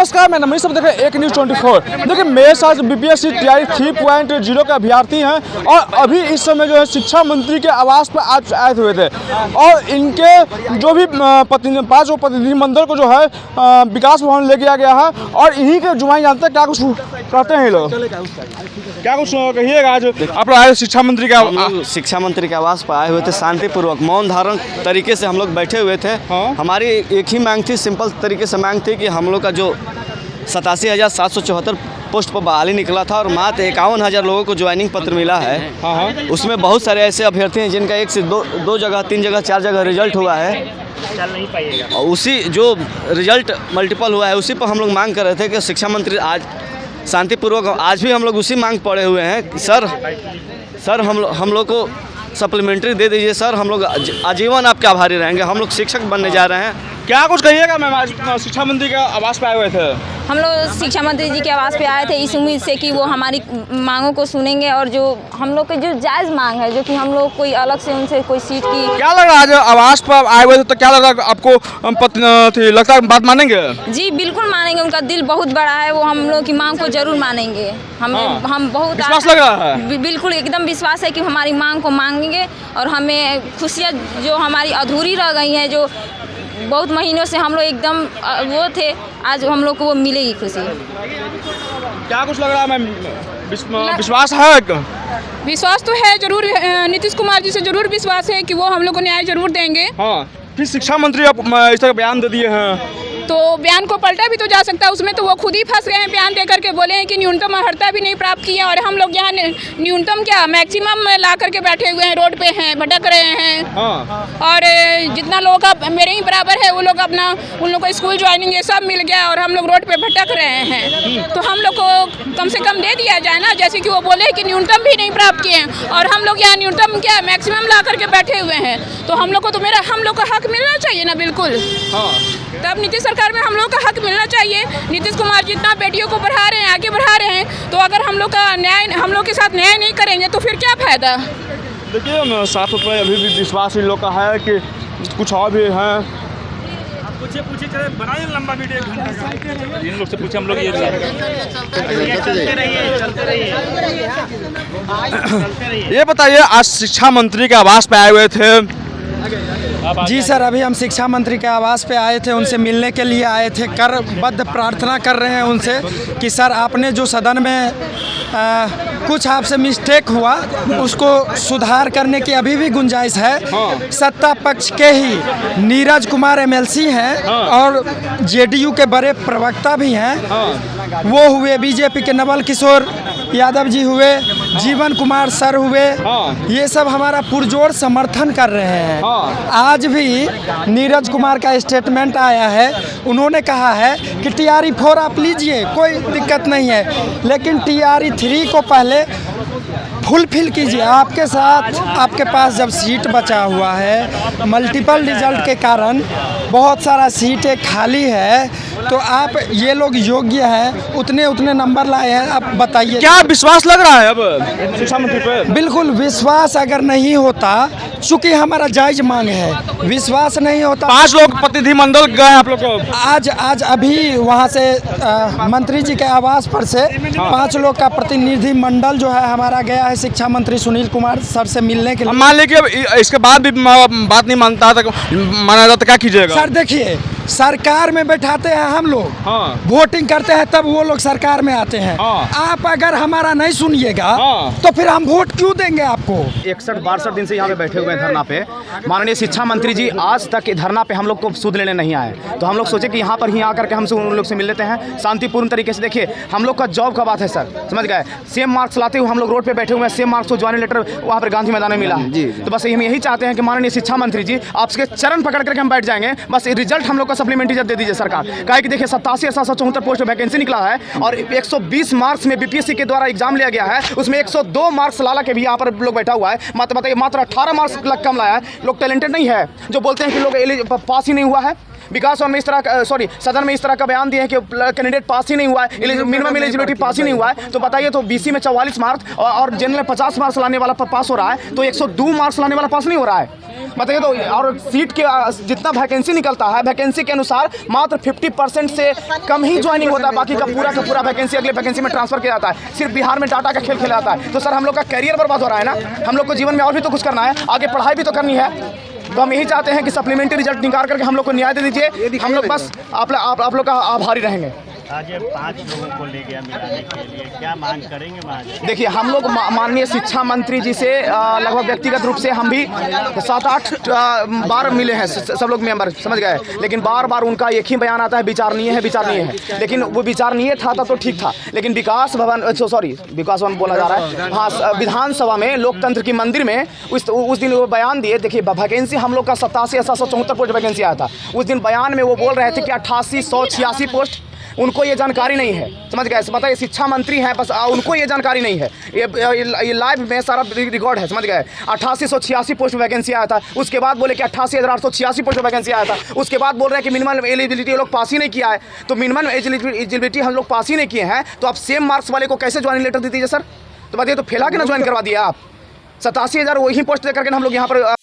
नमस्कार, मैं नमनीश, सब देख रहे हैं एक न्यूज़ 24। देखिए, मेरे साथ बीपीएससी तैयारी 3.0 के अभ्यर्थी हैं और अभी इस समय जो है शिक्षा मंत्री के आवास पर आज आए हुए थे और इनके जो भी 5 प्रतिनिधिमंडल को जो है विकास भवन ले गया गया है और इन्हीं के जुबानी जानते हैं क्या कुछ कहते हैं ये लोग। क्या कुछ कहिएगा, आज आप लोग आए शिक्षा मंत्री के आवास पर आए हुए थे, शांतिपूर्वक मौन धारण तरीके से हम लोग बैठे हुए थे। हमारी एक ही मांग थी, सिंपल तरीके से मांग थी कि हम लोग का जो 87,774 पोस्ट पर बहाली निकला था और मात्र 51,000 लोगों को ज्वाइनिंग पत्र मिला है। उसमें बहुत सारे ऐसे अभ्यर्थी हैं जिनका 1 से 2 जगह, 3 जगह, 4 जगह रिजल्ट हुआ है। चल नहीं पाइएगा। और उसी जो रिजल्ट मल्टीपल हुआ है उसी पर हम लोग मांग कर रहे थे कि शिक्षा मंत्री आज शांतिपूर्वक, आज भी हम लोग उसी मांग पड़े हुए हैं। सर हम लोग को सप्लीमेंट्री दे दीजिए सर, हम लोग आजीवन आपके आभारी रहेंगे। हम लोग शिक्षक बनने जा रहे हैं। क्या कुछ कहिएगा मैम, आज शिक्षा मंत्री के आवास पे आए हुए थे। हम लोग शिक्षा मंत्री जी के आवास पे आए थे इस उम्मीद से कि वो हमारी मांगों को सुनेंगे और जो हम लोग के जो जायज़ मांग है, जो कि हम लोग कोई अलग से उनसे कोई सीट की। क्या लग रहा है आज आवास पर आए हुए थे तो क्या लग रहा है आपको, लगता है बात मानेंगे? जी बिल्कुल मानेंगे, उनका दिल बहुत बड़ा है, वो हम लोग की मांग को जरूर मानेंगे। हम बहुत विश्वास लग रहा है। बिल्कुल एकदम विश्वास है कि हमारी मांग को मांगेंगे और हमें खुशियाँ जो हमारी अधूरी रह गई हैं, जो बहुत महीनों से हम लोग एकदम वो थे, आज हम लोग को वो मिलेगी खुशी। क्या कुछ लग रहा है मैम, विश्वास है? विश्वास तो है जरूर, नीतीश कुमार जी से जरूर विश्वास है कि वो हम लोग को न्याय जरूर देंगे। हाँ, फिर शिक्षा मंत्री अब इस तरह बयान दे दिए हैं तो बयान को पलटा भी तो जा सकता है। उसमें तो वो खुद ही फंस गए हैं, बयान दे करके बोले हैं कि न्यूनतम अर्हता भी नहीं प्राप्त की है और हम लोग यहाँ न्यूनतम क्या मैक्सिमम ला करके बैठे हुए हैं, रोड पे हैं, भटक रहे हैं। और जितना लोग का मेरे ही बराबर है वो लोग अपना, उन लोग को स्कूल ज्वाइनिंग ये सब मिल गया और हम लोग रोड पे भटक रहे हैं। तो हम लोग को कम से कम दे दिया जाए ना, जैसे कि वो बोले कि न्यूनतम भी नहीं प्राप्त किए हैं और हम लोग यहाँ न्यूनतम क्या मैक्सिमम ला करके बैठे हुए हैं। तो हम लोग को तो हम लोग का हक मिलना चाहिए ना। बिल्कुल, तब नीतीश सरकार में हम लोग का हक मिलना चाहिए। नीतीश कुमार जितना बेटियों को बढ़ा रहे हैं, आगे बढ़ा रहे हैं, तो अगर हम लोग का न्याय, हम लोग के साथ न्याय नहीं करेंगे तो फिर क्या फायदा। देखिए, साफ तौर पर अभी भी विश्वास इन लोग का है कि कुछ और भी हैं। पूछे चले बनाइए लंबा वीडियो, 1 घंटा का। इन लोग से पूछे हम लोग ये चलते रहिए। ये बताइए, आज शिक्षा मंत्री के आवास पे आए हुए थे। जी सर, अभी हम शिक्षा मंत्री के आवास पे आए थे, उनसे मिलने के लिए आए थे। करबद्ध प्रार्थना कर रहे हैं उनसे कि सर आपने जो सदन में कुछ आपसे मिस्टेक हुआ उसको सुधार करने की अभी भी गुंजाइश है। सत्ता पक्ष के ही नीरज कुमार एमएलसी हैं और जेडीयू के बड़े प्रवक्ता भी हैं, वो हुए, बीजेपी के नवल किशोर यादव जी हुए, जीवन कुमार सर हुए, ये सब हमारा पुरजोर समर्थन कर रहे हैं। आज भी नीरज कुमार का स्टेटमेंट आया है, उन्होंने कहा है कि TRE 4 आप लीजिए, कोई दिक्कत नहीं है, लेकिन TRE 3 को पहले फुलफिल कीजिए। आपके साथ, आपके पास जब सीट बचा हुआ है, मल्टीपल रिजल्ट के कारण बहुत सारा सीटें खाली है, तो आप ये लोग योग्य हैं, उतने नंबर लाए हैं। आप बताइए, क्या विश्वास लग रहा है अब शिक्षा मंत्री पे? बिल्कुल विश्वास अगर नहीं होता, चूँकि हमारा जायज मांग है, विश्वास नहीं होता। 5 लोग प्रतिनिधिमंडल गए आप लोग को आज अभी वहाँ से मंत्री जी के आवास पर से 5 लोग का प्रतिनिधि मंडल जो है हमारा गया है शिक्षा मंत्री सुनील कुमार सर से मिलने के लिए। मान लीजिए अब इसके बाद भी बात नहीं मानता तो माना जाता, क्या कीजिएगा? सर देखिए, सरकार में बैठाते हैं हम लोग, वोटिंग करते हैं, तब वो लोग सरकार में आते हैं। आप अगर हमारा नहीं सुनिएगा तो फिर हम वोट क्यों देंगे आपको? 61-62 दिन से यहाँ पे बैठे हुए हैं धरना पे। माननीय शिक्षा मंत्री जी आज तक धरना पे हम लोग को सुध लेने नहीं आए, तो हम लोग सोचे कि यहाँ पर ही आकर के हमसे उन लोग से मिल लेते हैं शांतिपूर्ण तरीके से। देखिए, हम लोग का जॉब का बात है सर, समझ गए? सेम मार्क्स लाते हुए हम लोग रोड पे बैठे हुए हैं, सेम मार्क्स को ज्वाइनिंग लेटर वहाँ पर गांधी मैदान में मिला है। तो बस हम यही चाहते हैं कि माननीय शिक्षा मंत्री जी आपके चरण पकड़ करके हम बैठ जाएंगे, बस रिजल्ट हम लोग का सप्लीमेंट्री दे दीजिए सरकार। कहा कि देखिए 87,774 पोस्ट वैकेंसी निकला है और 120 मार्क्स में बीपीएससी के द्वारा एग्जाम लिया गया है, उसमें 102 मार्क्स लाला के भी यहाँ पर लोग बैठा हुआ है। बताइए, मात्र 18 मार्क्स कम लाया है। लोग टैलेंटेड नहीं है जो बोलते हैं कि लोग पास ही नहीं हुआ है। विकास और में इस तरह का सदन में इस तरह का बयान दिए हैं कि कैंडिडेट पास ही नहीं हुआ है, मिनिमम एलिजिबिलिटी पास ही नहीं हुआ है। तो बताइए, तो बीसी में 44 मार्क्स और जनरल 50 मार्क्स लाने वाला पास हो रहा है, तो 102 मार्क्स लाने वाला पास नहीं हो रहा है। बताइए। तो और सीट के जितना वैकेंसी निकलता है, वैकेंसी के अनुसार मात्र 50% से कम ही ज्वाइनिंग होता है, बाकी का पूरा वैकेंसी अगले वैकेंसी में ट्रांसफर किया जाता है। सिर्फ बिहार में डाटा का खेल खेला जाता है। तो सर हम लोग का कैरियर बर्बाद हो रहा है ना, हम लोग को जीवन में और भी तो कुछ करना है, आगे पढ़ाई भी तो करनी है। तो हम यही चाहते हैं कि सप्लीमेंट्री रिजल्ट निकाल करके हम लोग को न्याय दे दीजिए। हम लोग बस आप लोग का आभारी रहेंगे। आज ये 5 लोगों को ले गया मिलाने के लिए, क्या मांग करेंगे वहाँ? देखिए हम लोग माननीय शिक्षा मंत्री जी से लगभग व्यक्तिगत रूप से हम भी 7-8 बार मिले हैं, सब लोग मेंबर, समझ गए। लेकिन बार बार उनका एक ही बयान आता है, विचारणीय है। लेकिन वो विचारणीय था तो ठीक था, लेकिन विकास भवन बोला जा रहा है, हाँ, विधानसभा में लोकतंत्र की मंदिर में उस दिन वो बयान दिए। देखिए वैकेंसी हम लोग का 87,774 पोस्ट वैकेंसी आया था। उस दिन बयान में वो बोल रहे थे कि 88,186 पोस्ट, उनको ये जानकारी नहीं है, समझ गए। बताइए शिक्षा मंत्री हैं, बस उनको ये जानकारी नहीं है। ये लाइव में सारा रिकॉर्ड है, समझ गए। 8886 पोस्ट वैकेंसी आया था। उसके बाद बोले कि 88,886 पोस्ट वैकेंसी आया था। उसके बाद बोल रहे हैं कि मिनिमम एलिजिबिलिटी लोग पास ही नहीं किया है। तो मिनिमम एलिजिबिलिटी हम लोग पास ही नहीं किए हैं, तो आप सेम मार्क्स वाले को कैसे ज्वाइनिंग लेटर दे दीजिए सर? तो बताइए, तो फैला के ना ज्वाइन करवा दिया आप। 87,000 वही पोस्ट दे करके हम लोग यहाँ पर